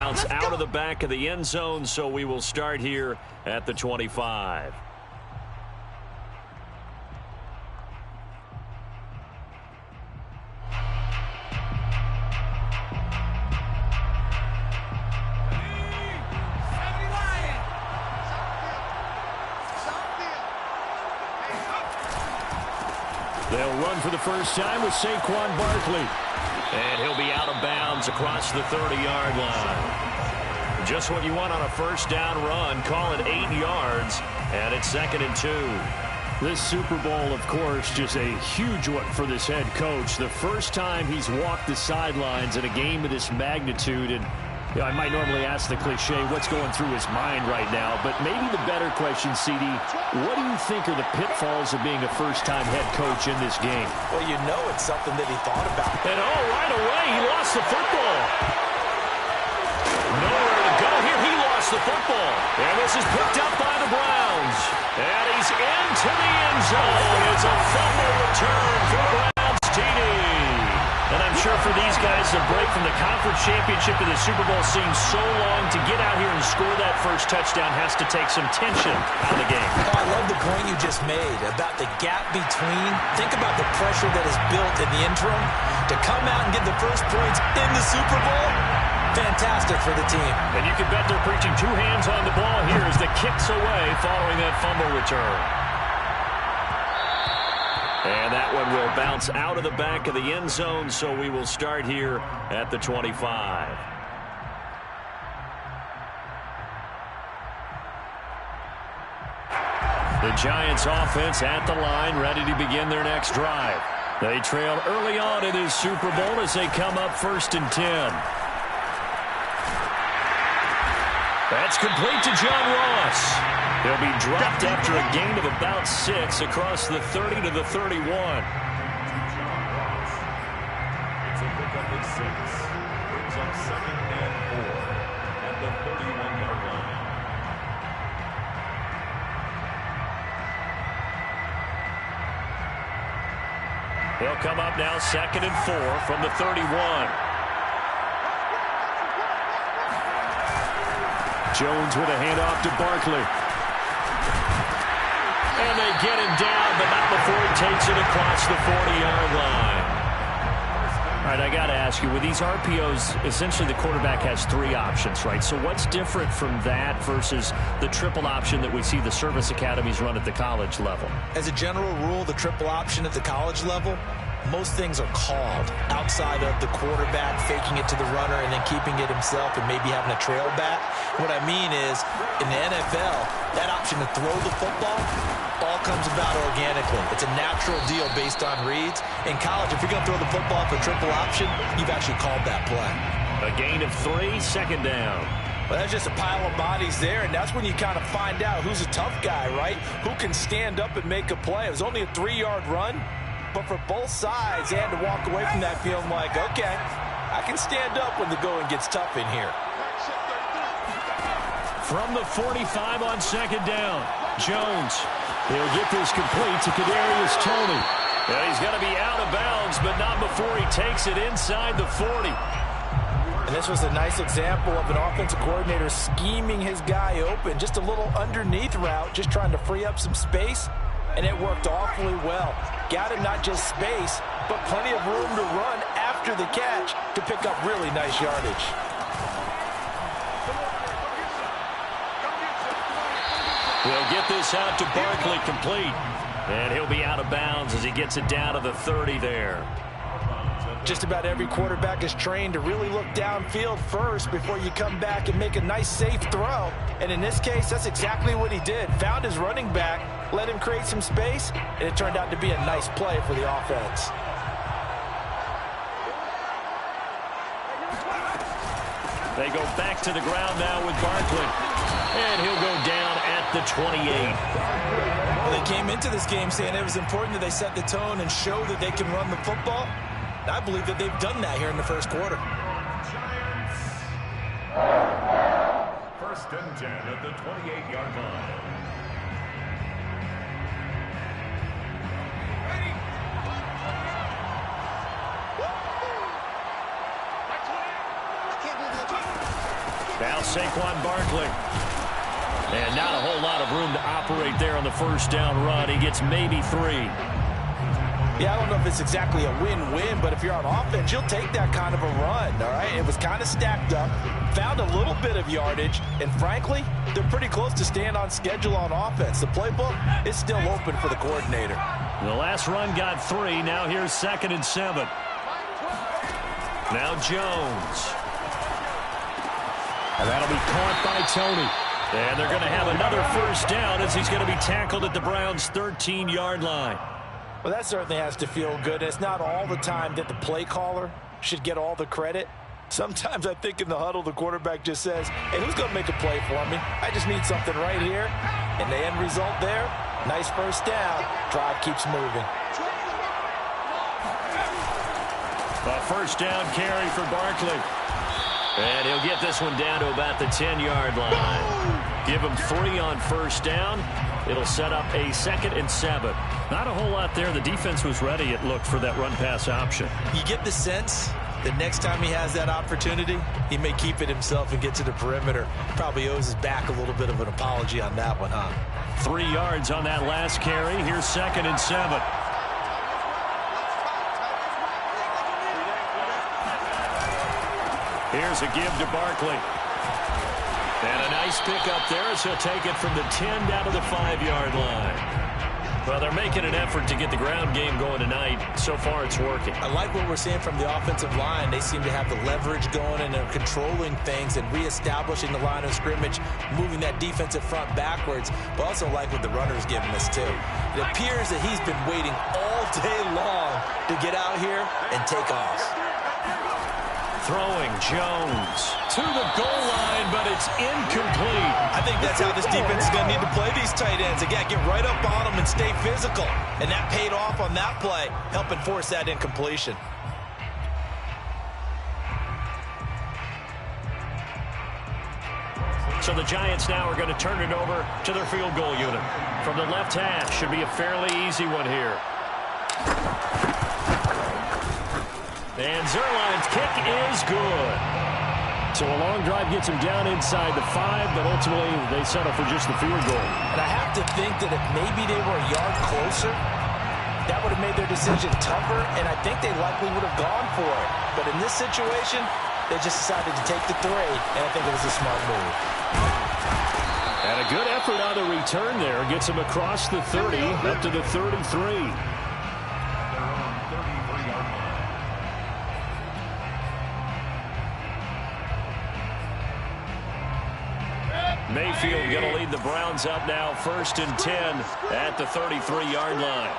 Bounce out of the back of the end zone, so we will start here at the 25. They'll run for the first time with Saquon Barkley. And he'll be out of bounds across the 30-yard line. Just what you want on a first down run. Call it 8 yards, and it's 2nd and 2. This Super Bowl, of course, just a huge one for this head coach. The first time he's walked the sidelines in a game of this magnitude. And you know, I might normally ask the cliche, what's going through his mind right now? But maybe the better question, CD, what do you think are the pitfalls of being a first-time head coach in this game? Well, you know it's something that he thought about. And right away, he lost the football. Nowhere to go here. He lost the football. And this is picked up by the Browns. And he's into the end zone. It's a fumble return for Browns TD. And I'm sure for these guys, the break from the conference championship to the Super Bowl seems so long. To get out here and score that first touchdown has to take some tension out of the game. Oh, I love the point you just made about the gap between. Think about the pressure that is built in the interim. To come out and get the first points in the Super Bowl, fantastic for the team. And you can bet they're preaching 2 hands on the ball here as the kick's away following that fumble return. And that one will bounce out of the back of the end zone, so we will start here at the 25. The Giants offense at the line, ready to begin their next drive. They trail early on in this Super Bowl as they come up 1st and 10. That's complete to John Ross. He'll be dropped after a gain of about 6 across the 30 to the 31. It's a pickup of 6. Brings up 2nd and 4 at the 31-yard line. They'll come up now 2nd and 4 from the 31. Jones with a handoff to Barkley. And they get him down, but not before he takes it across the 40-yard line. All right, I got to ask you, with these RPOs, essentially the quarterback has 3 options, right? So what's different from that versus the triple option that we see the service academies run at the college level? As a general rule, the triple option at the college level, most things are called outside of the quarterback faking it to the runner and then keeping it himself and maybe having a trail back. What I mean is, in the NFL, that option to throw the football all comes about organically. It's a natural deal based on reads. In college, if you're going to throw the football for triple option, you've actually called that play. A gain of 3, 2nd down. Well, that's just a pile of bodies there, and that's when you kind of find out who's a tough guy, right? Who can stand up and make a play. It was only a 3-yard run, but for both sides, they had to walk away from that feeling like, okay, I can stand up when the going gets tough in here. From the 45 on 2nd down, Jones. He'll get this complete to Kadarius Toney. And he's going to be out of bounds, but not before he takes it inside the 40. And this was a nice example of an offensive coordinator scheming his guy open. Just a little underneath route, just trying to free up some space. And it worked awfully well. Got him not just space, but plenty of room to run after the catch to pick up really nice yardage. He'll get this out to Barkley complete. And he'll be out of bounds as he gets it down to the 30 there. Just about every quarterback is trained to really look downfield first before you come back and make a nice, safe throw. And in this case, that's exactly what he did. Found his running back, let him create some space, and it turned out to be a nice play for the offense. They go back to the ground now with Barkley. And he'll go down at the 28. Well, they came into this game saying it was important that they set the tone and show that they can run the football. I believe that they've done that here in the first quarter. Giants. 1st and 10 at the 28-yard line. Now Saquon Barkley. And not a whole lot of room to operate there on the first down run. He gets maybe 3. Yeah, I don't know if it's exactly a win-win, but if you're on offense, you'll take that kind of a run, all right? It was kind of stacked up, found a little bit of yardage, and frankly, they're pretty close to staying on schedule on offense. The playbook is still open for the coordinator. The last run got 3. Now here's 2nd and 7. Now Jones. And that'll be caught by Tony. And they're going to have another first down as he's going to be tackled at the Browns' 13-yard line. Well, that certainly has to feel good. It's not all the time that the play caller should get all the credit. Sometimes I think in the huddle, the quarterback just says, hey, who's going to make a play for me? I just need something right here. And the end result there, nice first down. Drive keeps moving. A first down carry for Barkley. And he'll get this one down to about the 10-yard line. Give him 3 on first down. It'll set up a 2nd and 7. Not a whole lot there. The defense was ready, it looked, for that run-pass option. You get the sense that next time he has that opportunity, he may keep it himself and get to the perimeter. Probably owes his back a little bit of an apology on that one, huh? 3 yards on that last carry. Here's 2nd and 7. Here's a give to Barkley. And a nice pickup there as he'll take it from the 10 down to the 5-yard line. Well, they're making an effort to get the ground game going tonight. So far, it's working. I like what we're seeing from the offensive line. They seem to have the leverage going, and they're controlling things and reestablishing the line of scrimmage, moving that defensive front backwards, but also like what the runner's giving us, too. It appears that he's been waiting all day long to get out here and take off. Throwing Jones to the goal line, but it's incomplete. I think that's how this defense is going to need to play these tight ends. Again, get right up on them and stay physical. And that paid off on that play, helping force that incompletion. So the Giants now are going to turn it over to their field goal unit. From the left half, should be a fairly easy one here. And Zerline's kick is good. So a long drive gets him down inside the 5, but ultimately they settle for just the field goal. And I have to think that if maybe they were a yard closer, that would have made their decision tougher, and I think they likely would have gone for it. But in this situation, they just decided to take the 3, and I think it was a smart move. And a good effort on the return there. Gets him across the 30, up to the 33. Mayfield going to lead the Browns up now, 1st and 10 at the 33-yard line.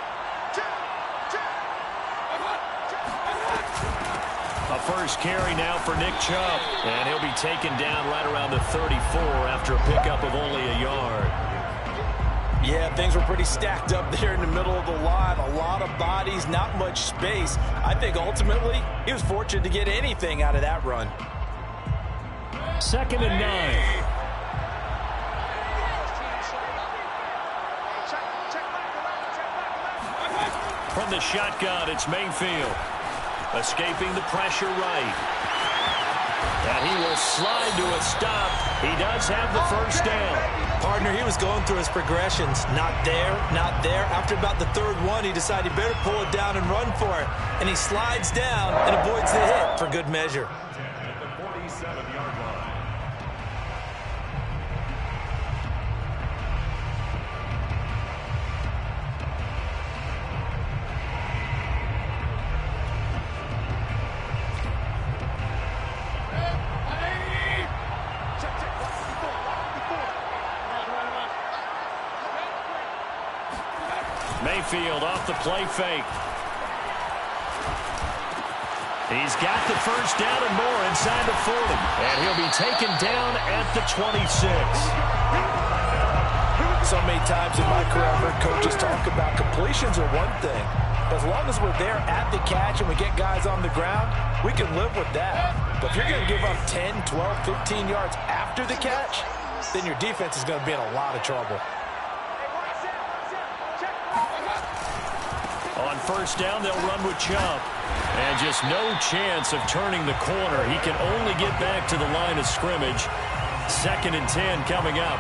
A first carry now for Nick Chubb, and he'll be taken down right around the 34 after a pickup of only a yard. Yeah, things were pretty stacked up there in the middle of the line. A lot of bodies, not much space. I think ultimately he was fortunate to get anything out of that run. 2nd and 9. From the shotgun, it's Mayfield. Escaping the pressure right. And he will slide to a stop. He does have the first down. Partner, he was going through his progressions. Not there, not there. After about the 3rd one, he decided he better pull it down and run for it. And he slides down and avoids the hit for good measure. At the 47-yard line. Mayfield off the play fake. He's got the first down and more inside the 40. And he'll be taken down at the 26. So many times in my career, I've heard coaches talk about completions are one thing. As long as we're there at the catch and we get guys on the ground, we can live with that. But if you're going to give up 10, 12, 15 yards after the catch, then your defense is going to be in a lot of trouble. On first down, they'll run with Chubb. And just no chance of turning the corner. He can only get back to the line of scrimmage. 2nd and 10 coming up.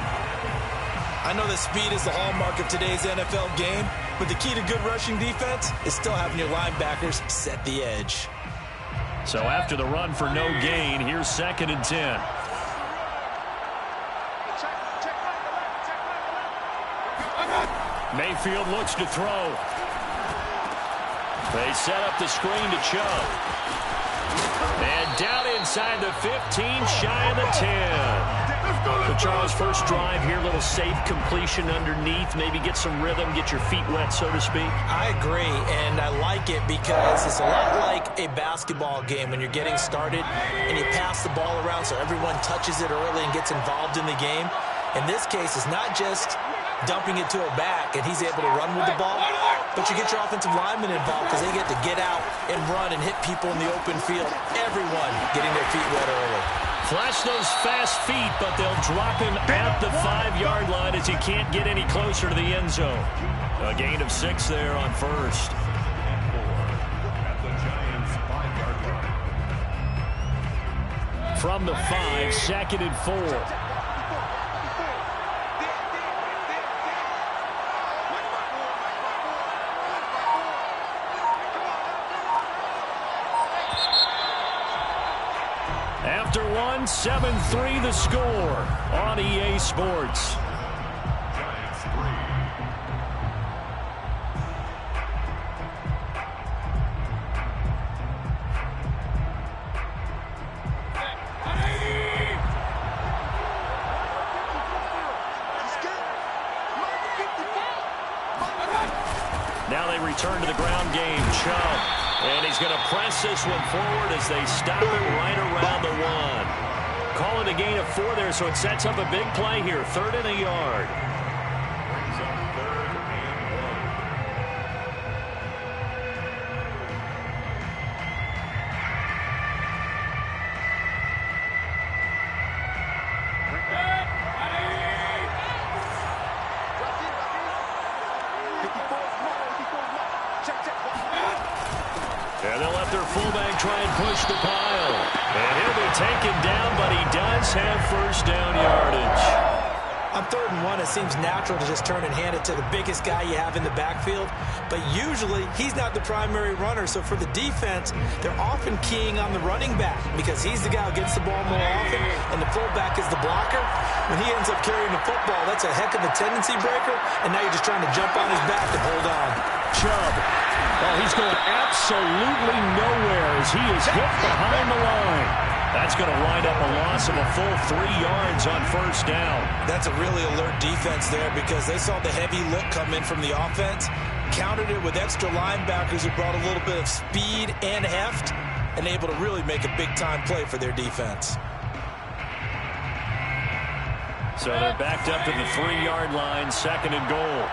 I know that speed is the hallmark of today's NFL game, but the key to good rushing defense is still having your linebackers set the edge. So after the run for no gain, here's 2nd and 10. Mayfield looks to throw. They set up the screen to Chubb. And down inside the 15, shy of the 10. So Charles, first drive here, little safe completion underneath, maybe get some rhythm, get your feet wet, so to speak. I agree, and I like it because it's a lot like a basketball game when you're getting started and you pass the ball around so everyone touches it early and gets involved in the game. In this case, it's not just dumping it to a back and he's able to run with the ball, but you get your offensive linemen involved because they get to get out and run and hit people in the open field. Everyone getting their feet wet early. Flash those fast feet, but they'll drop him at the 5-yard line as he can't get any closer to the end zone. A gain of 6 there on first. And 4 at the Giants' 5-yard line. From the 5, 2nd and 4. After 7-3 the score on EA Sports. Giants 3. Now they return to the ground game. Chubb. And he's going to press this one forward as they stop him right around the 1. Call it a gain of 4 there, so it sets up a big play here. 3rd and a yard. Brings up 3rd and 1. And they'll let their fullback try and push the pile. And he'll be taken down, but he does have first down yardage. On 3rd and 1, it seems natural to just turn and hand it to the biggest guy you have in the backfield. But usually, he's not the primary runner. So for the defense, they're often keying on the running back because he's the guy who gets the ball more often, and the fullback is the blocker. When he ends up carrying the football, that's a heck of a tendency breaker, and now you're just trying to jump on his back and hold on. Chubb. Oh, he's going absolutely nowhere as he is hit behind the line. That's going to wind up a loss of a full 3 yards on first down. That's a really alert defense there because they saw the heavy look come in from the offense, countered it with extra linebackers who brought a little bit of speed and heft, and able to really make a big-time play for their defense. So they're backed up to the 3-yard line, 2nd and goal.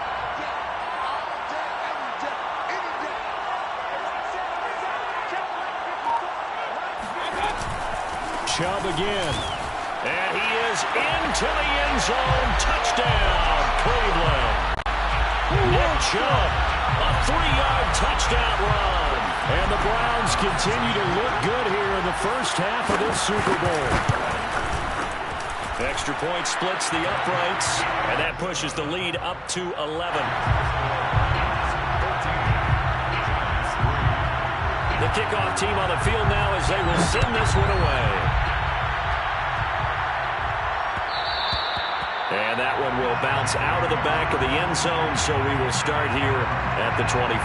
Chubb again. And he is into the end zone. Touchdown, Cleveland. Nick Chubb, a 3-yard touchdown run. And the Browns continue to look good here in the first half of this Super Bowl. Extra point splits the uprights, and that pushes the lead up to 11. The kickoff team on the field now as they will send this one away. And that one will bounce out of the back of the end zone, so we will start here at the 25.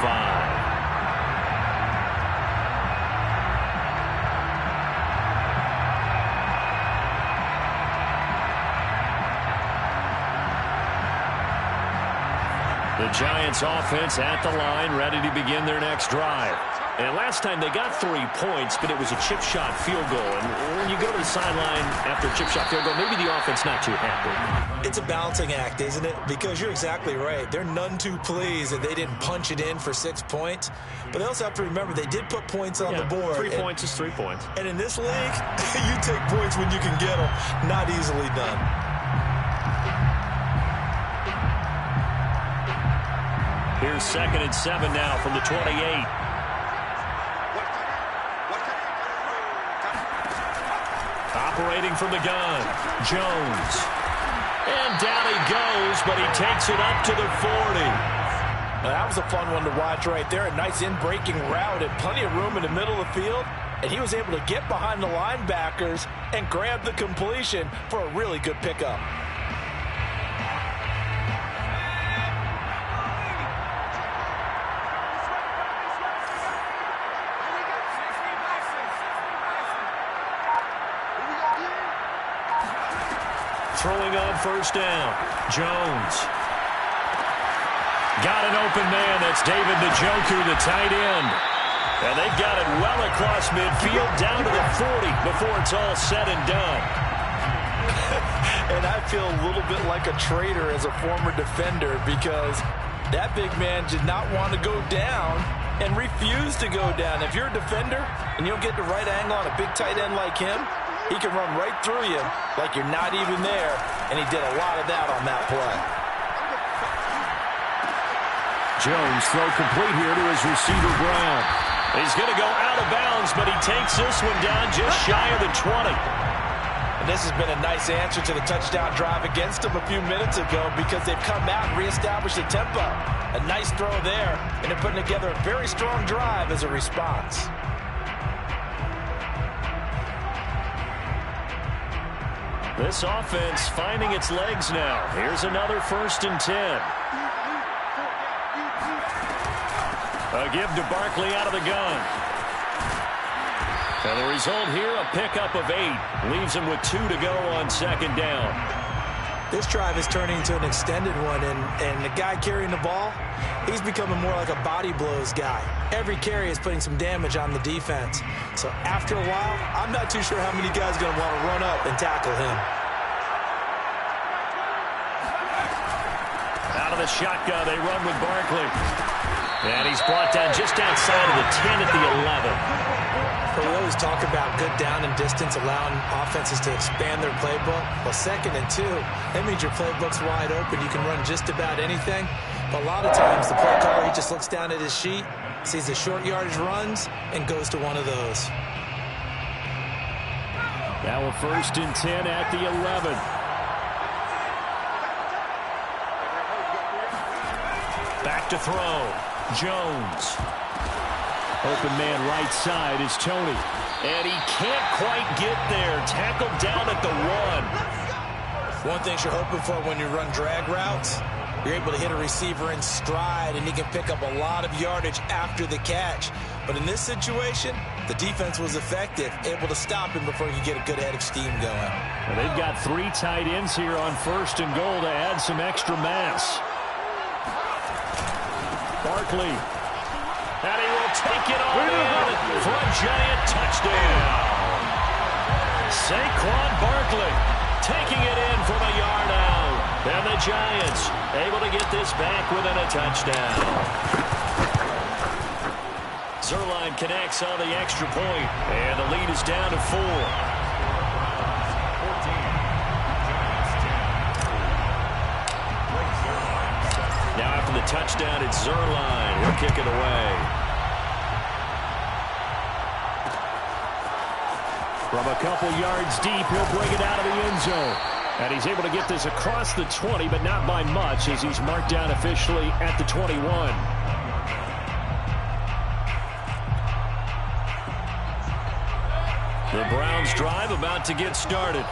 The Giants offense at the line, ready to begin their next drive. And last time they got 3 points, but it was a chip shot field goal. And when you go to the sideline after a chip shot field goal, maybe the offense not too happy. It's a balancing act, isn't it? Because you're exactly right. They're none too pleased that they didn't punch it in for 6 points. But they also have to remember they did put points on the board. 3 points is 3 points. And in this league, you take points when you can get them. Not easily done. Here's 2nd and 7 now from the 28. operating from the gun. Jones. And down he goes, but he takes it up to the 40. Now, that was a fun one to watch right there. A nice in-breaking route and plenty of room in the middle of the field. And he was able to get behind the linebackers and grab the completion for a really good pickup. Throwing on first down. Jones. Got an open man. That's David Njoku, the tight end. And they've got it well across midfield down to the 40 before it's all said and done. And I feel a little bit like a traitor as a former defender because that big man did not want to go down and refused to go down. If you're a defender and you don't get the right angle on a big tight end like him, he can run right through you like you're not even there, and he did a lot of that on that play. Jones throw complete here to his receiver, Brown. He's going to go out of bounds, but he takes this one down just shy of the 20. And this has been a nice answer to the touchdown drive against them a few minutes ago because they've come out and reestablished the tempo. A nice throw there, and they're putting together a very strong drive as a response. This offense finding its legs now. Here's another 1st and 10. A give to Barkley out of the gun. And the result here, a pickup of 8. Leaves him with 2 to go on 2nd down. This drive is turning into an extended one, and the guy carrying the ball, he's becoming more like a body blows guy. Every carry is putting some damage on the defense. So after a while, I'm not too sure how many guys are going to want to run up and tackle him. Out of the shotgun, they run with Barkley. And he's brought down just outside of the 10 at the 11. But we always talk about good down and distance, allowing offenses to expand their playbook. Well, 2nd and 2, that means your playbook's wide open. You can run just about anything. But a lot of times, the play caller, he just looks down at his sheet, sees the short yardage runs, and goes to one of those. Now a 1st and 10 at the 11. Back to throw. Jones. Open man right side is Tony. And he can't quite get there. Tackled down at the 1. One thing you're hoping for when you run drag routes, you're able to hit a receiver in stride, and he can pick up a lot of yardage after the catch. But in this situation, the defense was effective, able to stop him before he could get a good head of steam going. Well, they've got 3 tight ends here on 1st and goal to add some extra mass. Barkley. And he will take it on in for a giant touchdown. Saquon Barkley taking it in from a yard out. And the Giants able to get this back within a touchdown. Zerline connects on the extra point, and the lead is down to 4. Now after the touchdown, it's Zerline. He'll kick it away. From a couple yards deep, he'll bring it out of the end zone. And he's able to get this across the 20, but not by much, as he's marked down officially at the 21. The Browns drive about to get started.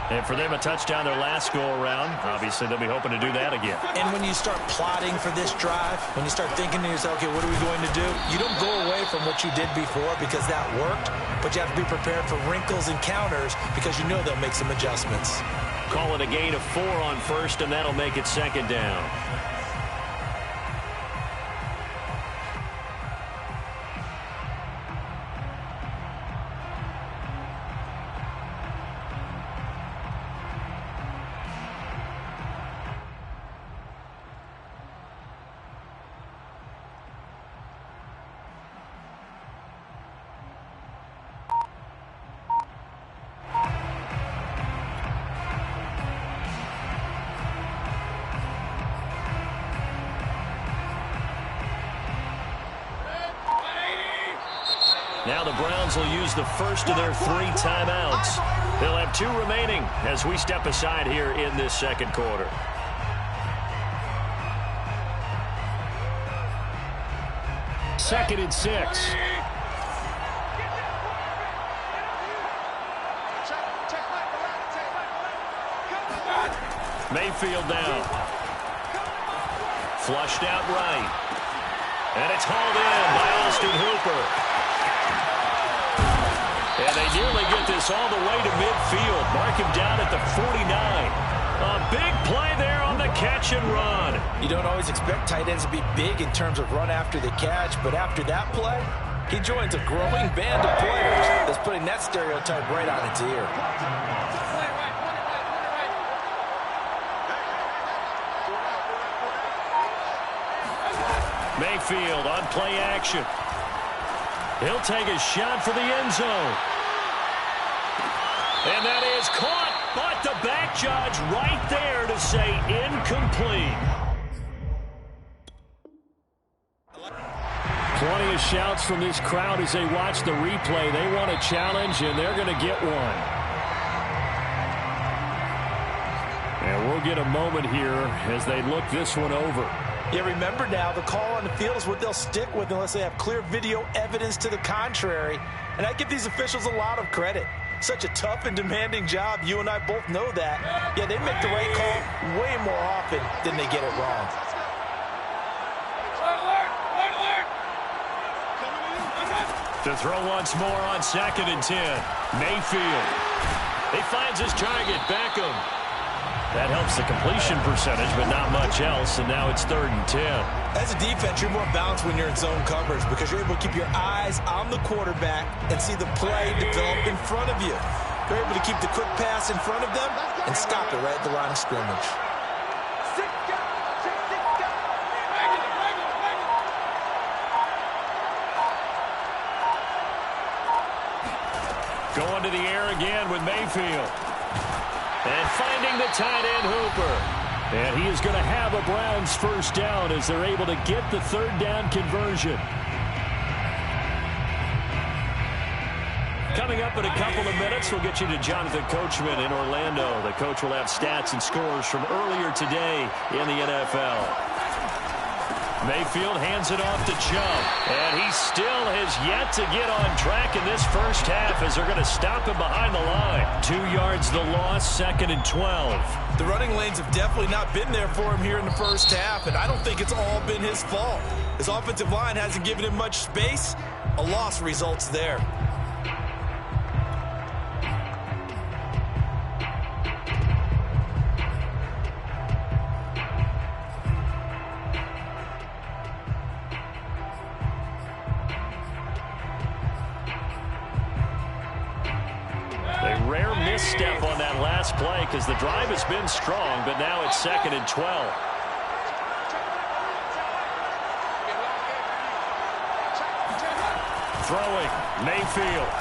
And for them, a touchdown their last go-around. Obviously, they'll be hoping to do that again. And when you start plotting for this drive, when you start thinking to yourself, okay, what are we going to do? You don't go away from what you did before because that worked, but you have to be prepared for wrinkles and counters because you know they'll make some adjustments. Call it a gain of 4 on 1st, and that'll make it 2nd down. Now the Browns will use the first of their 3 timeouts. They'll have 2 remaining as we step aside here in this second quarter. Second and 6. Mayfield down. Flushed out right. And it's hauled in by Austin Hooper. And they nearly get this all the way to midfield. Mark him down at the 49. A big play there on the catch and run. You don't always expect tight ends to be big in terms of run after the catch, but after that play, he joins a growing band of players that's putting that stereotype right on its ear. Mayfield on play action. He'll take a shot for the end zone. And that is caught, but the back judge right there to say incomplete. Plenty of shouts from this crowd as they watch the replay. They want a challenge, and they're going to get one. And we'll get a moment here as they look this one over. Yeah, remember now, the call on the field is what they'll stick with unless they have clear video evidence to the contrary. And I give these officials a lot of credit. Such a tough and demanding job. You and I both know that. Yeah, they make the right call way more often than they get it wrong. To throw once more on 2nd and 10. Mayfield. He finds his target, Beckham. That helps the completion percentage, but not much else, and now it's 3rd and 10. As a defense, you're more balanced when you're in zone coverage because you're able to keep your eyes on the quarterback and see the play develop in front of you. You're able to keep the quick pass in front of them and stop it right at the line of scrimmage. Going to the air again with Mayfield. And finding the tight end, Hooper. And he is going to have a Browns first down as they're able to get the 3rd down conversion. Coming up in a couple of minutes, we'll get you to Jonathan Coachman in Orlando. The coach will have stats and scores from earlier today in the NFL. Mayfield hands it off to Chubb. And he still has yet to get on track in this first half as they're going to stop him behind the line. 2 yards the loss, 2nd and 12. The running lanes have definitely not been there for him here in the first half, and I don't think it's all been his fault. His offensive line hasn't given him much space. A loss results there. Misstep on that last play because the drive has been strong, but now it's 2nd and 12. Throwing, Mayfield.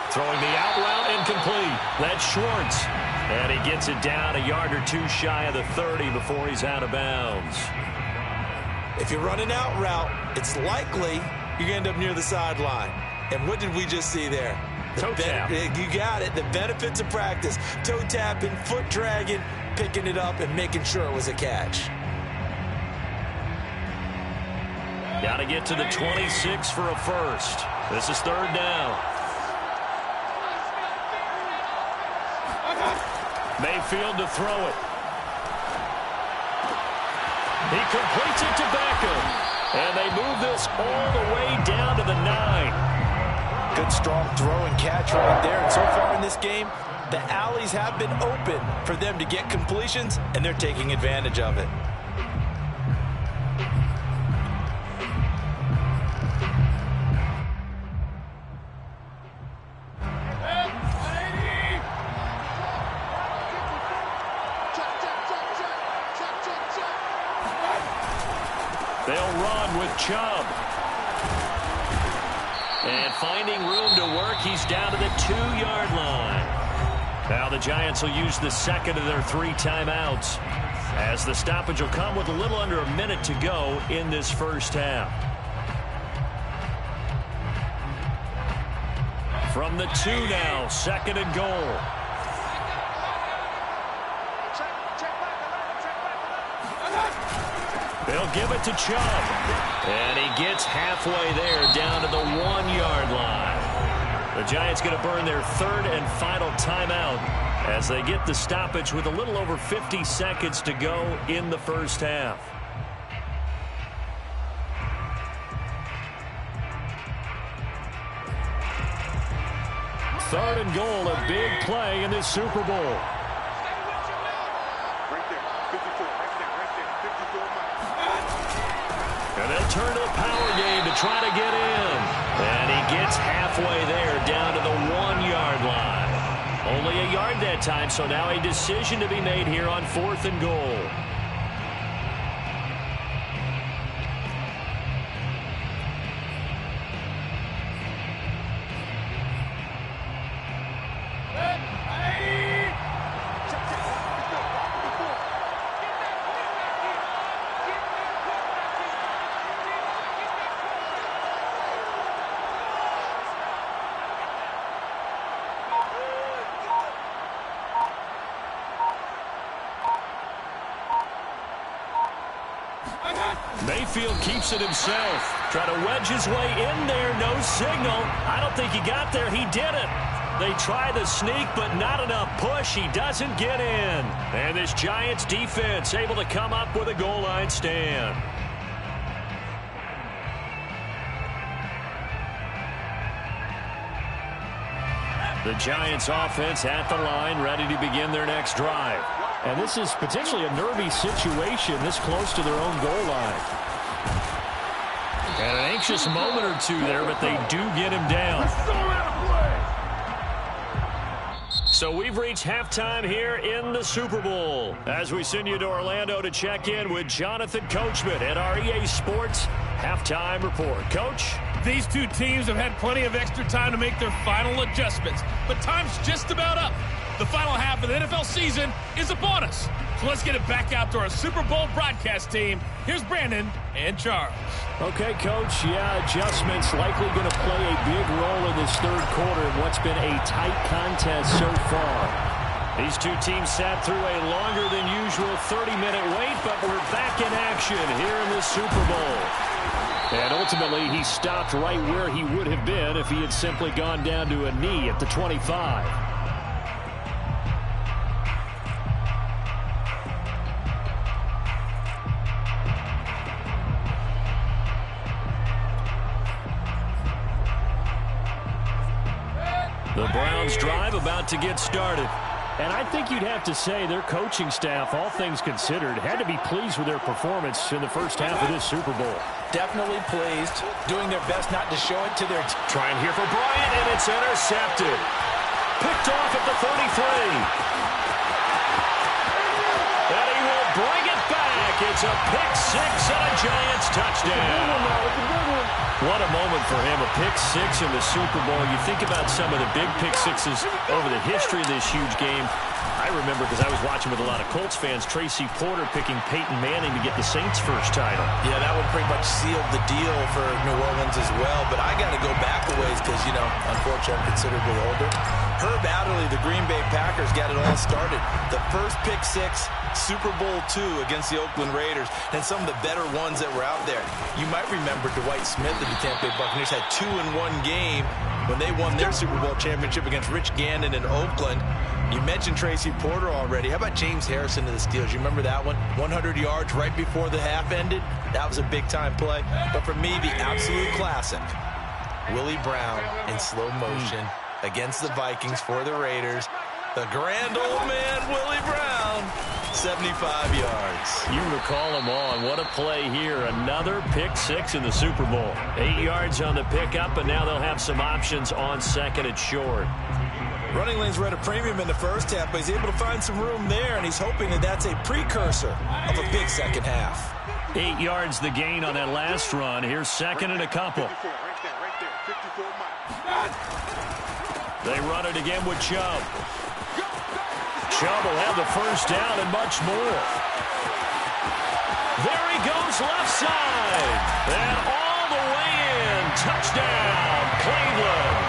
Throwing the out route, incomplete. That's Schwartz. And he gets it down a yard or 2 shy of the 30 before he's out of bounds. If you run an out route, it's likely you're going to end up near the sideline. And what did we just see there? Toe tap. You got it. The benefits of practice. Toe tapping, foot dragging, picking it up, and making sure it was a catch. Got to get to the 26 for a first. This is 3rd down. Mayfield to throw it. He completes it to Beckham. And they move this all the way down to the 9. Good, strong throw and catch right there. And so far in this game, the alleys have been open for them to get completions, and they're taking advantage of it. They'll run with Chubb. And finding room to work, he's down to the 2-yard line. Now the Giants will use the 2nd of their 3 timeouts as the stoppage will come with a little under a minute to go in this first half. From the 2 now, 2nd and goal. They'll give it to Chubb. And he gets halfway there, down to the 1-yard line. The Giants going to burn their 3rd and final timeout as they get the stoppage with a little over 50 seconds to go in the first half. Third and goal, a big play in this Super Bowl. And they'll turn to the power game to try to get in. And he gets halfway there, down to the 1-yard line. Only a yard that time, so now a decision to be made here on 4th and goal. Mayfield keeps it himself. Try to wedge his way in there. No signal. I don't think he got there. He didn't. They try the sneak, but not enough push. He doesn't get in. And this Giants defense able to come up with a goal line stand. The Giants offense at the line, ready to begin their next drive. And this is potentially a nervy situation this close to their own goal line. And an anxious moment or two there, but they do get him down. So we've reached halftime here in the Super Bowl as we send you to Orlando to check in with Jonathan Coachman at our EA Sports Halftime Report. Coach? These two teams have had plenty of extra time to make their final adjustments, but time's just about up. The final half of the NFL season is upon us. So let's get it back out to our Super Bowl broadcast team. Here's Brandon and Charles. Okay, Coach. Yeah, adjustments likely going to play a big role in this third quarter in what's been a tight contest so far. These two teams sat through a longer than usual 30-minute wait, but we're back in action here in the Super Bowl. And ultimately, he stopped right where he would have been if he had simply gone down to a knee at the 25. The Browns drive about to get started. And I think you'd have to say their coaching staff, all things considered, had to be pleased with their performance in the first half of this Super Bowl. Definitely pleased, doing their best not to show it to their team. Trying here for Bryant, and it's intercepted. Picked off at the 33. And he will bring it back. It's a pick six and a Giants touchdown. What a moment for him, a pick six in the Super Bowl. You think about some of the big pick sixes over the history of this huge game. I remember, because I was watching with a lot of Colts fans, Tracy Porter picking Peyton Manning to get the Saints' first title. Yeah, that one pretty much sealed the deal for New Orleans as well. But I got to go back a ways because, you know, unfortunately I'm considerably older. Herb Adderley, the Green Bay Packers, got it all started. The first pick six, Super Bowl II against the Oakland Raiders, and some of the better ones that were out there. You might remember Dwight Smith and the Tampa Bay Buccaneers had 2-in-1 game when they won their Super Bowl championship against Rich Gannon in Oakland. You mentioned Tracy Porter already. How about James Harrison to the Steelers? You remember that one? 100 yards right before the half ended. That was a big-time play. But for me, the absolute classic, Willie Brown in slow motion against the Vikings for the Raiders. The grand old man, Willie Brown, 75 yards. You recall them all, and what a play here. Another pick six in the Super Bowl. 8 yards on the pickup, and now they'll have some options on second and short. Running lanes were at a premium in the first half, but he's able to find some room there, and he's hoping that that's a precursor of a big second half. 8 yards the gain on that last run. Here's second and a couple. They run it again with Chubb. Chubb will have the first down and much more. There he goes left side. And all the way in. Touchdown, Cleveland.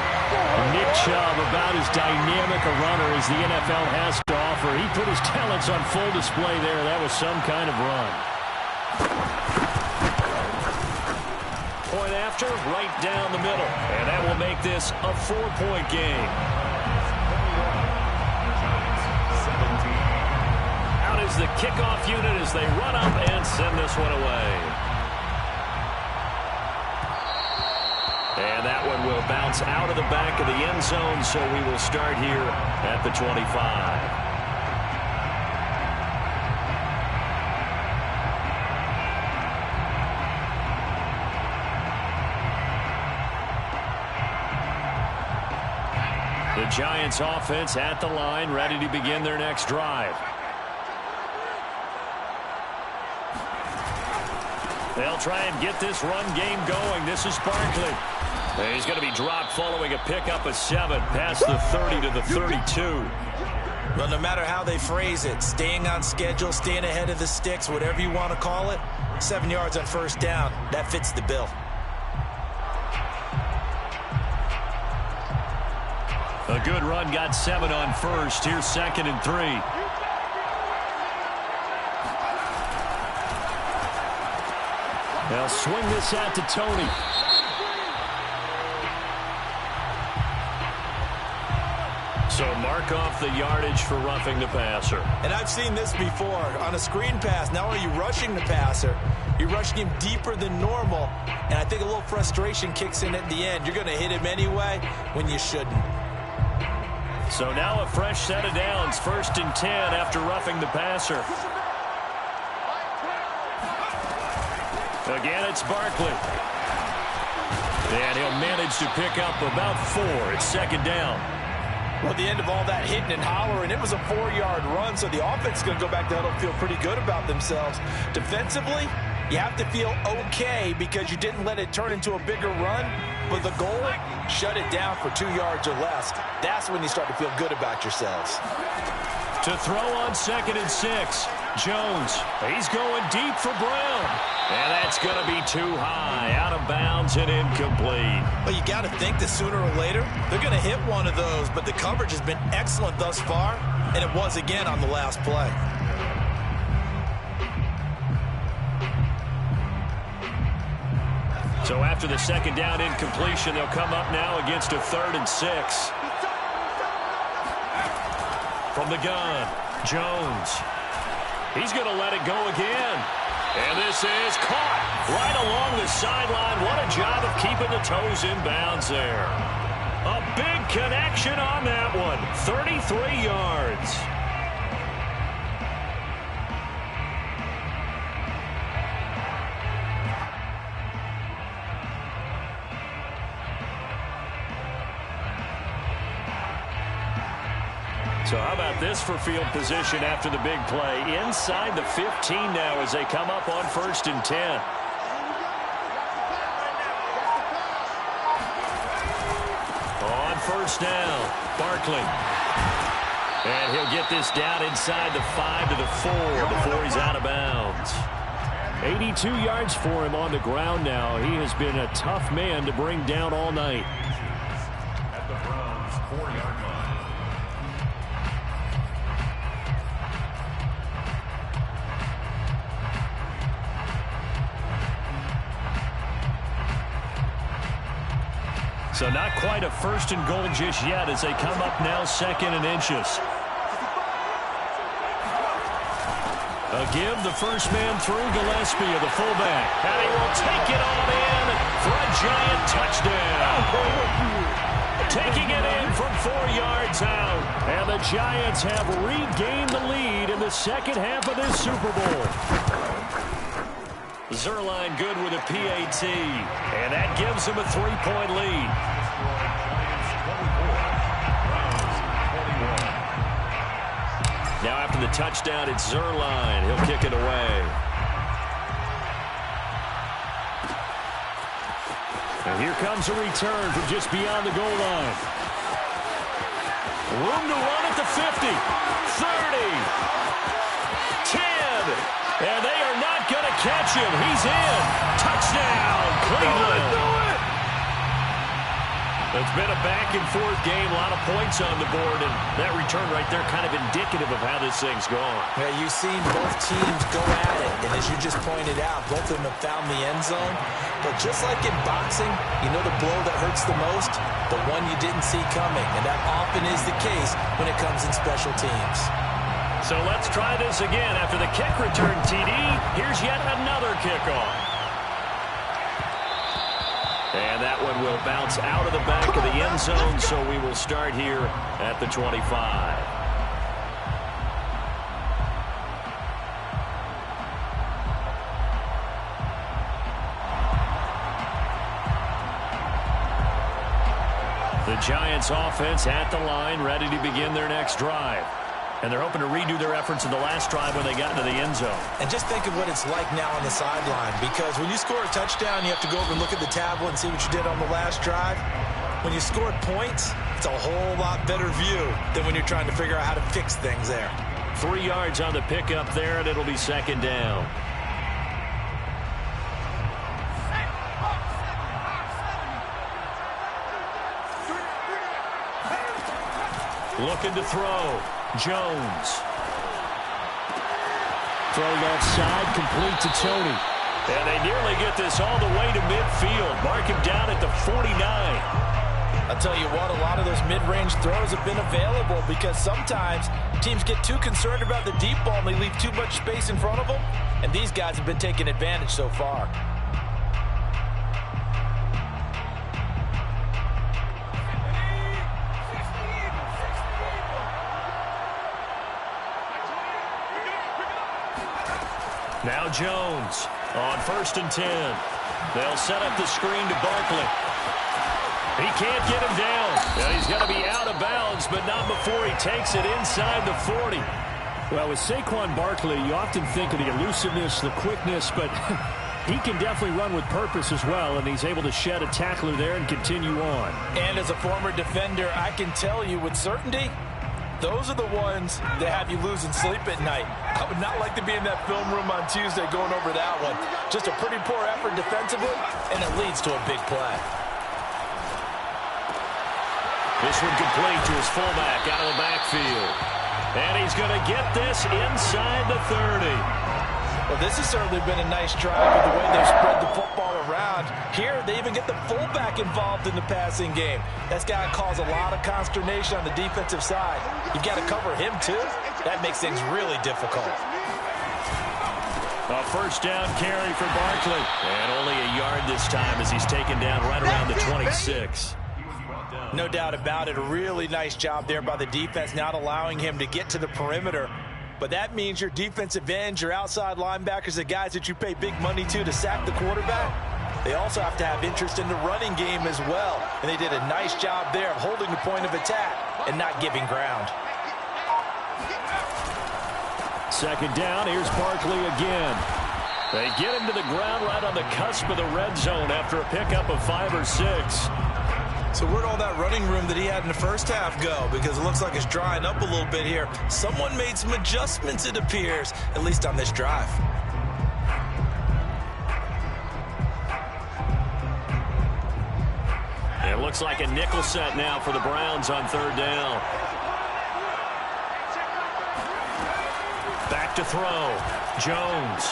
Nick Chubb, about as dynamic a runner as the NFL has to offer. He put his talents on full display there. That was some kind of run. Point after, right down the middle. And that will make this a 4-point game. Out is the kickoff unit as they run up and send this one away. And that one will bounce out of the back of the end zone, so we will start here at the 25. The Giants offense at the line, ready to begin their next drive. They'll try and get this run game going. This is Barkley. He's going to be dropped following a pickup of 7 past the 30 to the 32. Well, no matter how they phrase it, staying on schedule, staying ahead of the sticks, whatever you want to call it, 7 yards on first down, that fits the bill. A good run, got 7 on first. Here's 2nd and 3. They'll swing this out to Tony. So mark off the yardage for roughing the passer. And I've seen this before. On a screen pass, not only are you rushing the passer, you're rushing him deeper than normal. And I think a little frustration kicks in at the end. You're going to hit him anyway when you shouldn't. So now a fresh set of downs. 1st and 10 after roughing the passer. Again, it's Barkley. And he'll manage to pick up about 4. It's 2nd down. Well, at the end of all that hitting and hollering, it was a 4-yard run, so the offense is going to go back to huddle and feel pretty good about themselves. Defensively, you have to feel okay because you didn't let it turn into a bigger run, but the goal, shut it down for 2 yards or less. That's when you start to feel good about yourselves. To throw on 2nd and 6, Jones. He's going deep for Brown. And that's going to be too high, out of bounds and incomplete. Well, you got to think that sooner or later, they're going to hit one of those, but the coverage has been excellent thus far, and it was again on the last play. So after the 2nd down incompletion, they'll come up now against a 3rd and 6. From the gun, Jones. He's going to let it go again. And this is caught right along the sideline. What a job of keeping the toes in bounds there. A big connection on that one. 33 yards. So how about this for field position after the big play? Inside the 15 now as they come up on 1st and 10. On 1st down, Barkley. And he'll get this down inside the 5 to the 4 before he's out of bounds. 82 yards for him on the ground now. He has been a tough man to bring down all night. At the Browns' 4-yard line. So not quite a 1st and goal just yet as they come up now 2nd and inches. A give, the first man through, Gillespie of the fullback. And he will take it on in for a giant touchdown. Taking it in from 4 yards out. And the Giants have regained the lead in the 2nd half of this Super Bowl. Zerline good with a PAT, and that gives him a 3-point lead. Now after the touchdown, it's Zerline. He'll kick it away. And here comes a return from just beyond the goal line. Room to run at the 50, 30, 10. And they are not going to catch him. He's in. Touchdown, Cleveland. It's been a back-and-forth game, a lot of points on the board, and that return right there kind of indicative of how this thing's going. Yeah, you've seen both teams go at it, and as you just pointed out, both of them have found the end zone. But just like in boxing, you know the blow that hurts the most? The one you didn't see coming, and that often is the case when it comes in special teams. So let's try this again. After the kick return TD, here's yet another kickoff. And that one will bounce out of the back of the end zone, so we will start here at the 25. The Giants offense at the line, ready to begin their next drive. And they're hoping to redo their efforts in the last drive when they got into the end zone. And just think of what it's like now on the sideline, because when you score a touchdown, you have to go over and look at the tablet and see what you did on the last drive. When you scored points, it's a whole lot better view than when you're trying to figure out how to fix things there. 3 yards on the pickup there, and it'll be second down. Looking to throw. Jones. Throwing offside, complete to Tony. And they nearly get this all the way to midfield. Mark him down at the 49. I'll tell you what, a lot of those mid-range throws have been available because sometimes teams get too concerned about the deep ball and they leave too much space in front of them. And these guys have been taking advantage so far. Now Jones on 1st and 10. They'll set up the screen to Barkley. He can't get him down. And he's going to be out of bounds, but not before he takes it inside the 40. Well, with Saquon Barkley, you often think of the elusiveness, the quickness, but he can definitely run with purpose as well, and he's able to shed a tackler there and continue on. And as a former defender, I can tell you with certainty, those are the ones that have you losing sleep at night. I would not like to be in that film room on Tuesday going over that one. Just a pretty poor effort defensively, and it leads to a big play. This one complete to his fullback out of the backfield. And he's going to get this inside the 30. Well, this has certainly been a nice drive with the way they've spread the football around. Here, they even get the fullback involved in the passing game. That's got to cause a lot of consternation on the defensive side. You've got to cover him, too. That makes things really difficult. A first down carry for Barkley. And only a yard this time as he's taken down right around the 26. No doubt about it. A really nice job there by the defense, not allowing him to get to the perimeter. But that means your defensive ends, your outside linebackers, the guys that you pay big money to sack the quarterback, they also have to have interest in the running game as well. And they did a nice job there of holding the point of attack and not giving ground. Second down, here's Barkley again. They get him to the ground right on the cusp of the red zone after a pickup of 5 or 6. So where'd all that running room that he had in the first half go? Because it looks like it's drying up a little bit here. Someone made some adjustments, it appears, at least on this drive. It looks like a nickel set now for the Browns on 3rd down. Back to throw. Jones.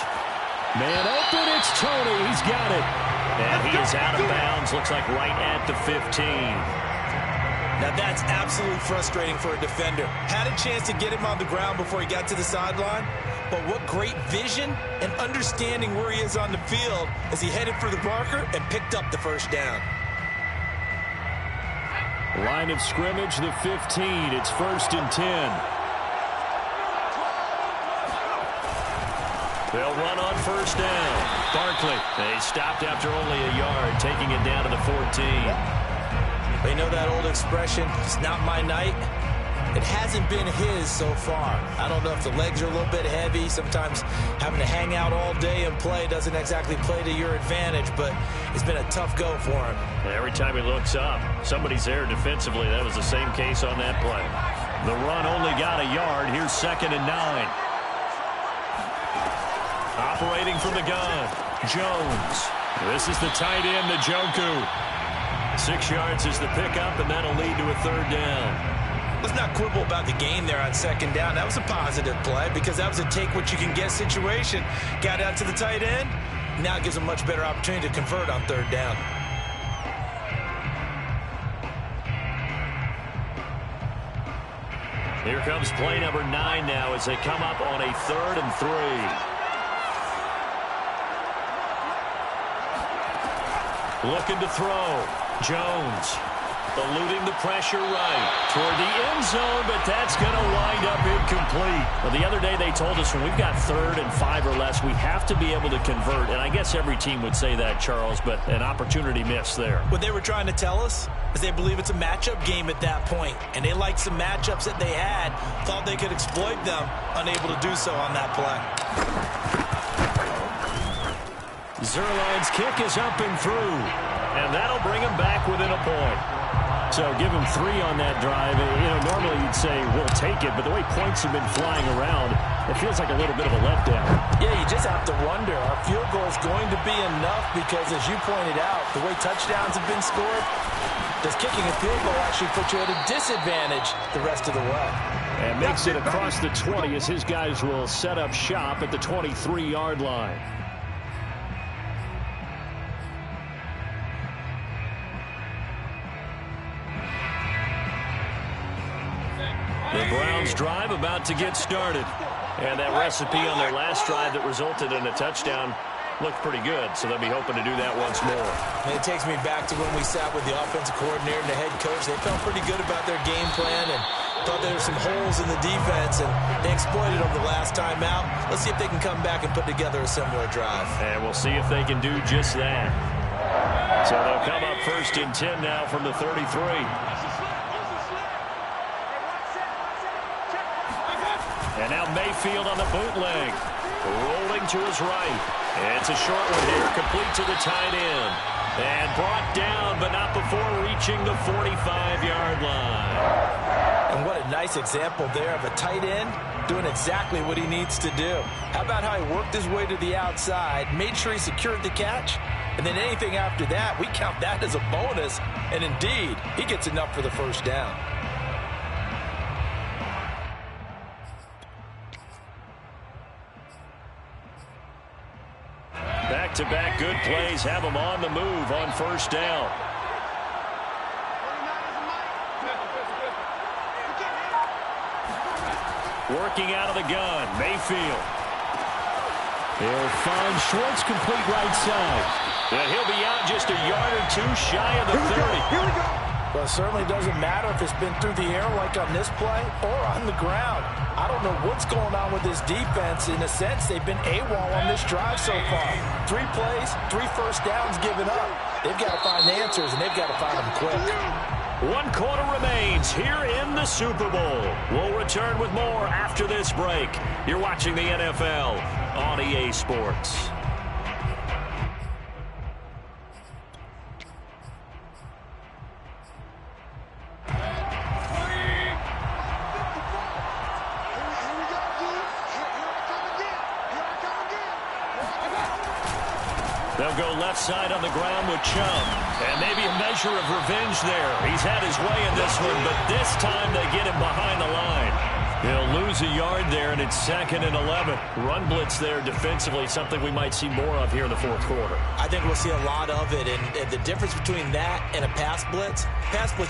Man open, it's Tony. He's got it. And he is out of bounds, looks like right at the 15. Now that's absolutely frustrating for a defender. Had a chance to get him on the ground before he got to the sideline, but what great vision and understanding where he is on the field as he headed for the marker and picked up the first down. Line of scrimmage, the 15. It's 1st and 10. They'll run on 1st down. Barkley, they stopped after only a yard, taking it down to the 14. You know that old expression, it's not my night? It hasn't been his so far. I don't know if the legs are a little bit heavy. Sometimes having to hang out all day and play doesn't exactly play to your advantage, but it's been a tough go for him. Every time he looks up, somebody's there defensively. That was the same case on that play. The run only got a yard. Here's 2nd and 9. Operating from the gun, Jones. This is the tight end, Njoku. 6 yards is the pickup, and that'll lead to a 3rd down. Let's not quibble about the gain there on 2nd down. That was a positive play because that was a take-what-you-can-get situation. Got out to the tight end. Now it gives them a much better opportunity to convert on 3rd down. Here comes play number 9 now as they come up on a 3rd and 3. Looking to throw. Jones eluding the pressure right toward the end zone, but that's going to wind up incomplete. Well, the other day they told us when we've got 3rd and 5 or less, we have to be able to convert. And I guess every team would say that, Charles, but an opportunity missed there. What they were trying to tell us is they believe it's a matchup game at that point, and they liked some matchups that they had, thought they could exploit them, unable to do so on that play. Zerline's kick is up and through, and that'll bring him back within a point. So give him 3 on that drive. You know, normally you'd say we'll take it, but the way points have been flying around, it feels like a little bit of a letdown. Yeah, you just have to wonder, our field goal is going to be enough because, as you pointed out, the way touchdowns have been scored, does kicking a field goal actually put you at a disadvantage the rest of the way? And makes it across the 20 as his guys will set up shop at the 23-yard line. The Browns drive about to get started. And that recipe on their last drive that resulted in a touchdown looked pretty good, so they'll be hoping to do that once more. And it takes me back to when we sat with the offensive coordinator and the head coach. They felt pretty good about their game plan and thought there were some holes in the defense, and they exploited them the last time out. Let's see if they can come back and put together a similar drive. And we'll see if they can do just that. So they'll come up 1st and 10 now from the 33. And now Mayfield on the bootleg. Rolling to his right. It's a short one here, complete to the tight end. And brought down, but not before reaching the 45-yard line. And what a nice example there of a tight end doing exactly what he needs to do. How about how he worked his way to the outside, made sure he secured the catch, and then anything after that, we count that as a bonus. And indeed, he gets enough for the 1st down. Back-to-back good plays have them on the move on 1st down. Working out of the gun, Mayfield. He'll find Schwartz complete right side. And he'll be out just a yard or 2 shy of the 30. Here we go. Well, it certainly doesn't matter if it's been through the air like on this play or on the ground. I don't know what's going on with this defense. In a sense, they've been AWOL on this drive so far. 3 plays, 3 1st downs given up. They've got to find answers, and they've got to find them quick. 1 quarter remains here in the Super Bowl. We'll return with more after this break. You're watching the NFL on EA Sports. They'll go left side on the ground with Chubb. And maybe a measure of revenge there. He's had his way in this one, but this time they get him behind the line. He'll lose a yard there, and it's 2nd and 11. Run blitz there defensively, something we might see more of here in the 4th quarter. I think we'll see a lot of it, and the difference between that and a pass blitz,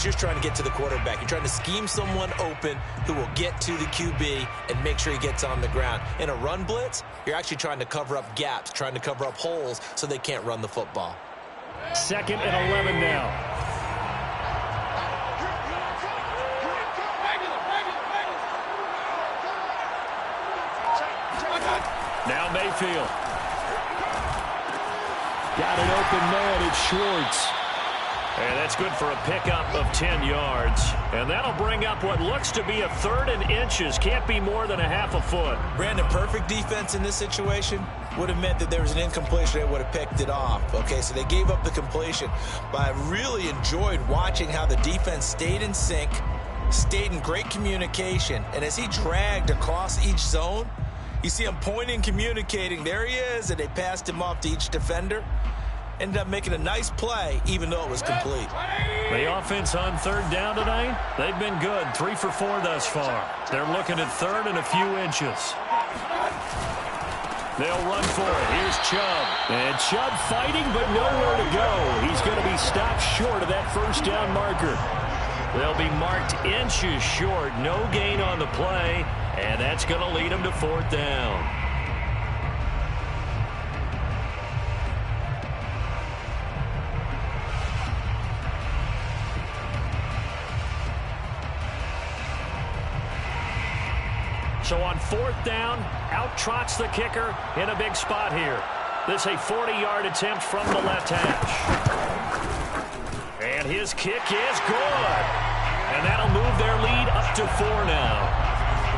you're trying to get to the quarterback. You're trying to scheme someone open who will get to the QB and make sure he gets on the ground. In a run blitz, you're actually trying to cover up gaps, trying to cover up holes so they can't run the football. 2nd and 11 now. Now Mayfield. Got an open man. It's Schwartz. And that's good for a pickup of 10 yards. And that'll bring up what looks to be a 3rd and inches. Can't be more than a half a foot. Brandon, perfect defense in this situation would have meant that there was an incompletion. They would have picked it off. Okay, so they gave up the completion. But I really enjoyed watching how the defense stayed in sync, stayed in great communication. And as he dragged across each zone, you see him pointing, communicating. There he is, and they passed him off to each defender. ended up making a nice play, even though it was complete. The offense on third down tonight, they've been good. 3 for 4 thus far. They're looking at third and a few inches. They'll run for it. Here's Chubb. And Chubb fighting, but nowhere to go. He's going to be stopped short of that first down marker. They'll be marked inches short. No gain on the play, and that's going to lead them to 4th down. So on 4th down, out trots the kicker in a big spot here. This a 40-yard attempt from the left hash. And his kick is good. And that'll move their lead up to 4 now.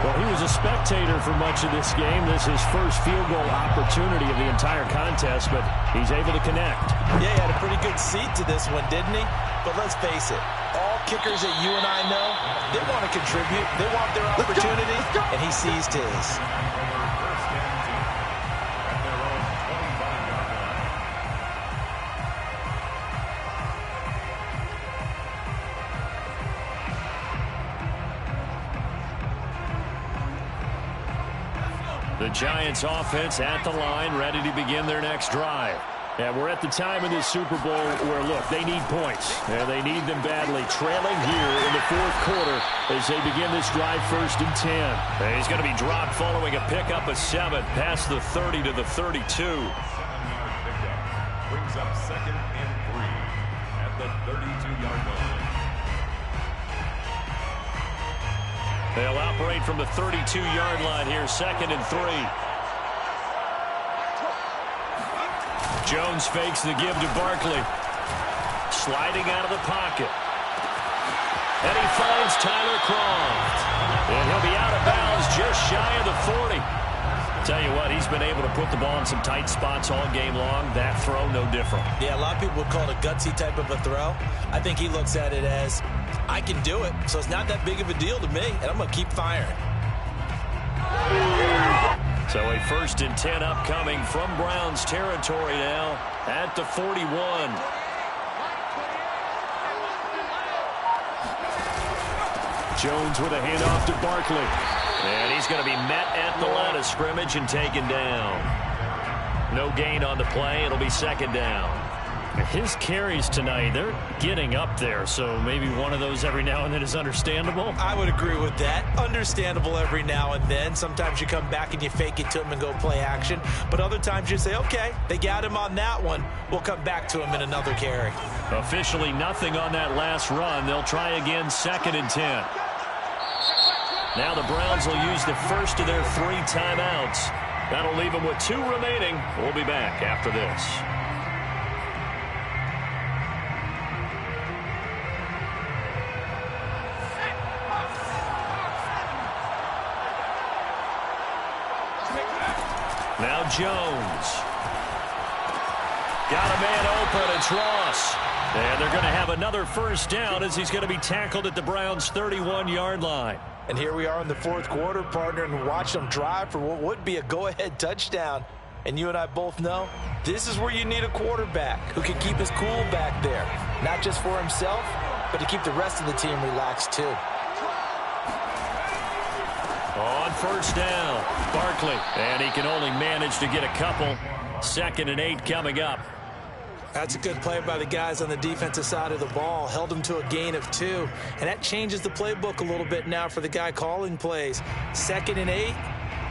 Well, he was a spectator for much of this game. This is his first field goal opportunity of the entire contest, but he's able to connect. Yeah, he had a pretty good seat to this one, didn't he? But let's face it, all kickers that you and I know, they want to contribute. They want their opportunity, and he seized his. The Giants offense at the line, ready to begin their next drive. And we're at the time of this Super Bowl where, look, they need points. And they need them badly. Trailing here in the 4th quarter as they begin this drive 1st and 10. And he's going to be dropped following a pickup of 7 past the 30 to the 32. 7-yard pickup brings up 2nd and 3 at the 32-yard line. They'll operate from the 32-yard line here, 2nd and 3. Jones fakes the give to Barkley. Sliding out of the pocket. And he finds Tyler Croft. And he'll be out of bounds just shy of the 40. Tell you what, he's been able to put the ball in some tight spots all game long. That throw, no different. Yeah, a lot of people would call it a gutsy type of a throw. I think he looks at it as, I can do it, so it's not that big of a deal to me, and I'm going to keep firing. So a 1st and 10 upcoming from Browns territory now at the 41. Jones with a handoff to Barkley. And he's going to be met at the line of scrimmage and taken down. No gain on the play. It'll be 2nd down. His carries tonight, they're getting up there, so maybe one of those every now and then is understandable. I would agree with that. Understandable every now and then. Sometimes you come back and you fake it to him and go play action. But other times you say, okay, they got him on that one. We'll come back to him in another carry. Officially nothing on that last run. They'll try again, 2nd and 10. Now the Browns will use the first of their 3 timeouts. That'll leave them with 2 remaining. We'll be back after this. Now Jones. Got a man open. It's Ross. And they're going to have another 1st down as he's going to be tackled at the Browns' 31-yard line. And here we are in the 4th quarter, partner, and watch them drive for what would be a go-ahead touchdown. And you and I both know this is where you need a quarterback who can keep his cool back there. Not just for himself, but to keep the rest of the team relaxed too. On 1st down, Barkley. And he can only manage to get a couple. 2nd and 8 coming up. That's a good play by the guys on the defensive side of the ball. Held them to a gain of 2. And that changes the playbook a little bit now for the guy calling plays. 2nd and 8.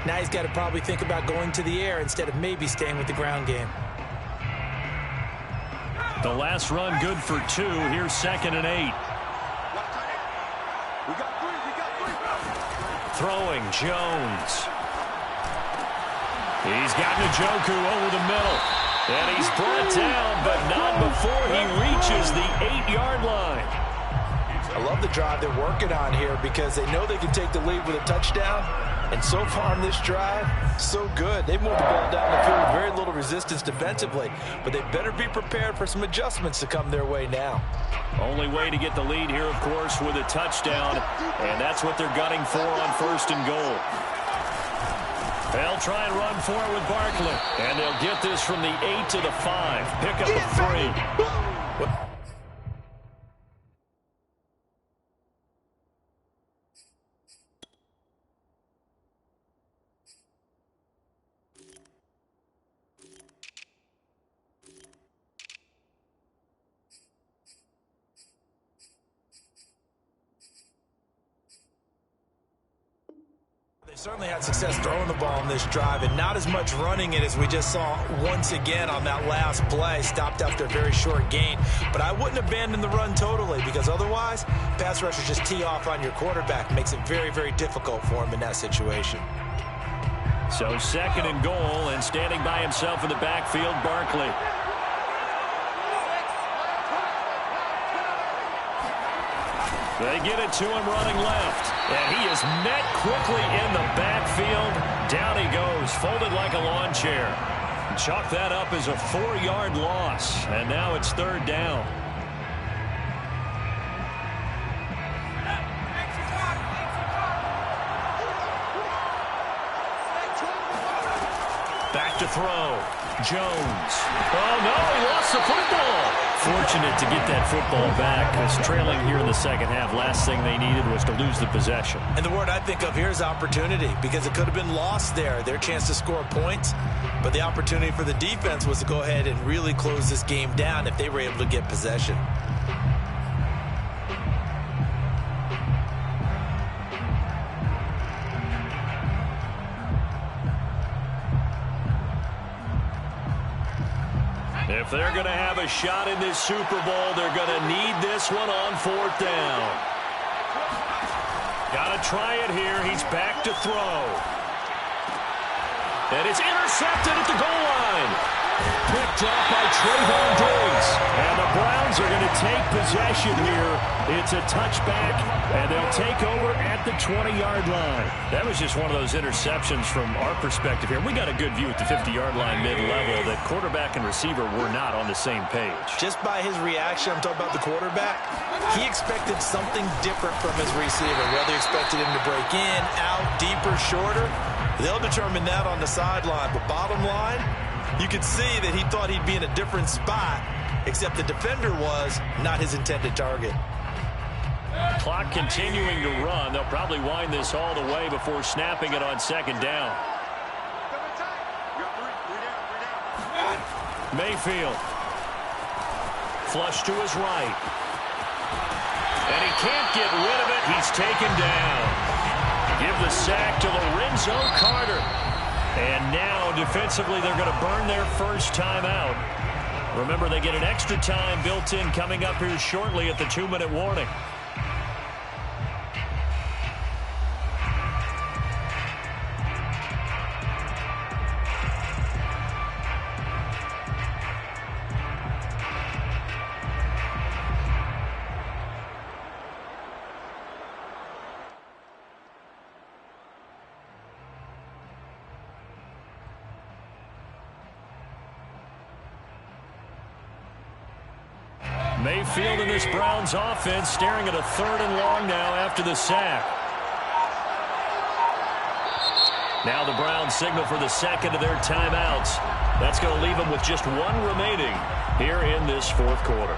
Now he's got to probably think about going to the air instead of maybe staying with the ground game. The last run good for 2. Here's 2nd and 8. Throwing, Jones. He's got Njoku over the middle. And he's brought down, but not before he reaches the 8-yard line. I love the drive they're working on here because they know they can take the lead with a touchdown. And so far on this drive, so good. They moved the ball down the field with very little resistance defensively. But they better be prepared for some adjustments to come their way now. Only way to get the lead here, of course, with a touchdown. And that's what they're gunning for on 1st and goal. Well, They'll try and run for it with Barkley. And they'll get this from the 8 to the 5. Pick up a 3. They certainly had success throwing the ball on this drive and not as much running it as we just saw once again on that last play. Stopped after a very short gain. But I wouldn't abandon the run totally because otherwise, pass rushers just tee off on your quarterback. Makes it very, very difficult for him in that situation. So 2nd and goal, and standing by himself in the backfield, Barkley. They get it to him running left. And he is met quickly in the backfield. Down he goes, folded like a lawn chair. Chalk that up as a 4-yard loss. And now it's 3rd down. Back to throw. Jones. Oh, no, he lost the football. Fortunate to get that football back because trailing here in the second half, last thing they needed was to lose the possession. And the word I think of here is opportunity because it could have been lost there, their chance to score points. But the opportunity for the defense was to go ahead and really close this game down if they were able to get possession. If they're going to have a shot in this Super Bowl, they're going to need this one on 4th down. Got to try it here. He's back to throw. And it's intercepted at the goal line. Picked up by Trayvon Diggs. And the Browns are going to take possession here. It's a touchback, and they'll take over at the 20-yard line. That was just one of those interceptions from our perspective here. We got a good view at the 50-yard line mid-level that quarterback and receiver were not on the same page. Just by his reaction, I'm talking about the quarterback, he expected something different from his receiver. Whether he expected him to break in, out, deeper, shorter, they'll determine that on the sideline. But bottom line, you could see that he thought he'd be in a different spot, except the defender was not his intended target. Clock continuing to run. They'll probably wind this all the way before snapping it on 2nd down. Mayfield. Flush to his right. And he can't get rid of it. He's taken down. Give the sack to Lorenzo Carter. And now, defensively, they're going to burn their first time out. Remember, they get an extra time built in coming up here shortly at the 2-minute warning. Mayfield in this Browns offense staring at a 3rd and long now after the sack. Now the Browns signal for the 2nd of their timeouts. That's going to leave them with just 1 remaining here in this 4th quarter.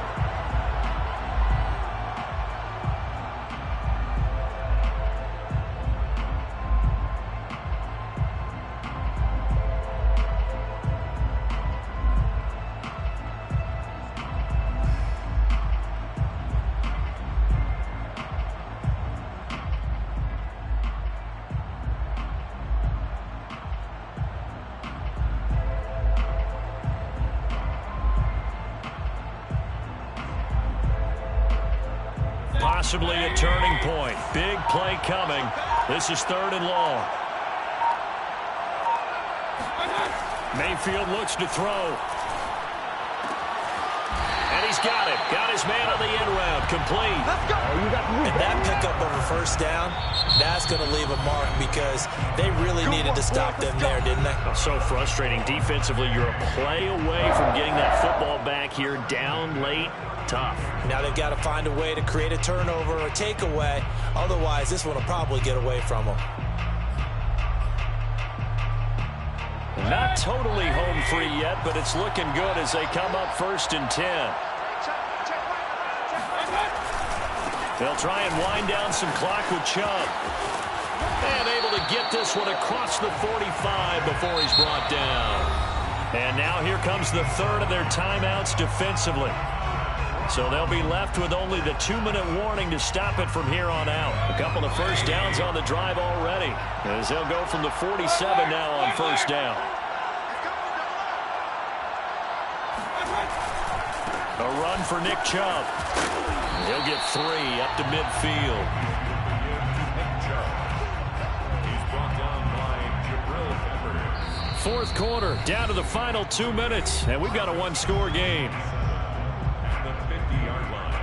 Possibly a turning point. Big play coming. This is 3rd and long. Mayfield looks to throw. And he's got it. Got his man on the end round. Complete. Let's go. And that pickup of a 1st down, that's going to leave a mark because they really needed to stop them there, didn't they? So frustrating. Defensively, you're a play away from getting that football back here down late. Tough. Now they've got to find a way to create a turnover or takeaway. Otherwise, this one will probably get away from them. Not totally home free yet, but it's looking good as they come up 1st and 10. They'll try and wind down some clock with Chubb. And able to get this one across the 45 before he's brought down. And now here comes the third of their timeouts defensively. So they'll be left with only the 2-minute warning to stop it from here on out. A couple of first downs on the drive already, as they'll go from the 47 now on 1st down. A run for Nick Chubb. He'll get 3 up to midfield. Fourth quarter, down to the final 2 minutes, and we've got a 1-score game. At the 50-yard line.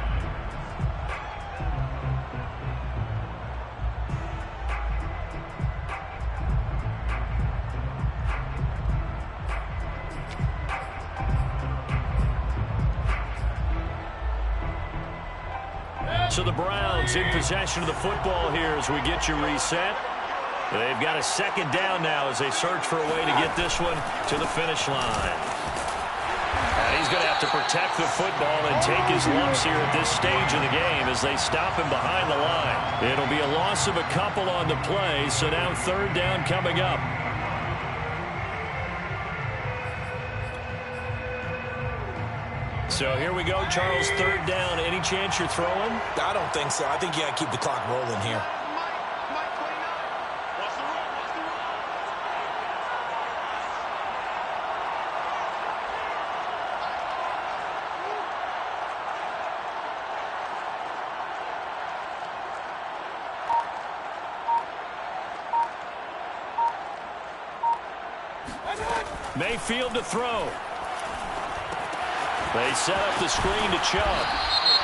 So the Browns in possession of the football here as we get you reset. They've got a 2nd down now as they search for a way to get this one to the finish line. And he's going to have to protect the football and take his lumps here at this stage of the game as they stop him behind the line. It'll be a loss of a couple on the play, so now 3rd down coming up. So here we go, Charles, 3rd down. Any chance you're throwing? I don't think so. I think you got to keep the clock rolling here. Mayfield to throw. They set up the screen to Chubb.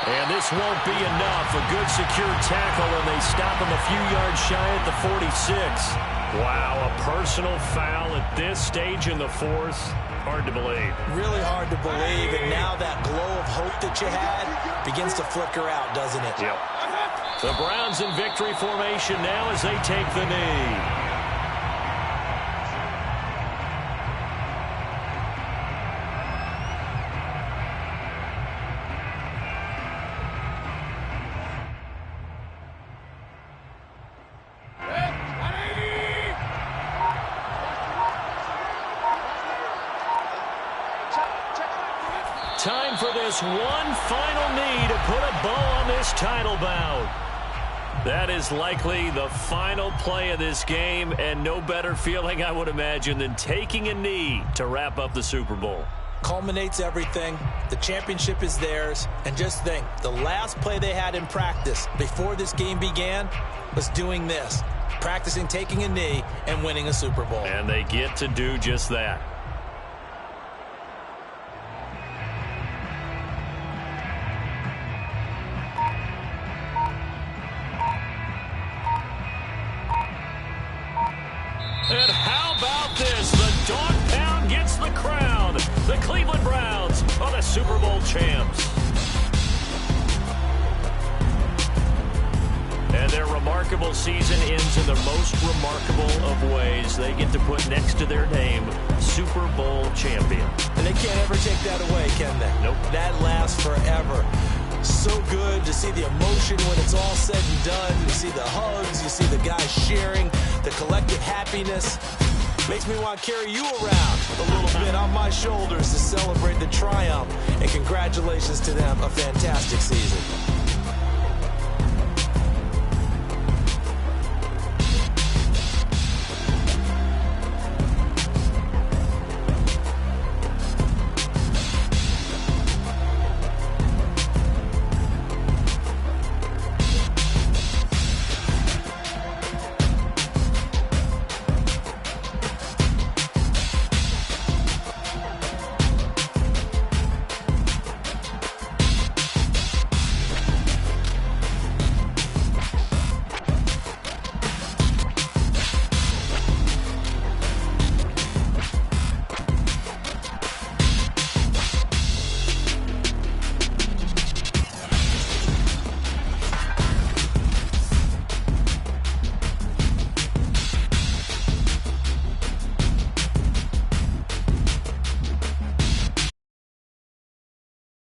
And this won't be enough. A good secure tackle, and they stop him a few yards shy at the 46. Wow, a personal foul at this stage in the 4th. Hard to believe. Really hard to believe, and now that glow of hope that you had begins to flicker out, doesn't it? Yep. The Browns in victory formation now as they take the knee. Time for this one final knee to put a bow on this title bout. That is likely the final play of this game, and no better feeling, I would imagine, than taking a knee to wrap up the Super Bowl. Culminates everything. The championship is theirs. And just think, the last play they had in practice before this game began was doing this. Practicing taking a knee and winning a Super Bowl. And they get to do just that. And how about this? The dog pound gets the crown. The Cleveland Browns are the Super Bowl champs. And their remarkable season ends in the most remarkable of ways. They get to put next to their name, Super Bowl champion. And they can't ever take that away, can they? Nope. That lasts forever. So good to see the emotion when it's all said and done. You see the hugs, you see the guys sharing, the collective happiness. Makes me want to carry you around a little bit on my shoulders to celebrate the triumph. And congratulations to them, a fantastic season.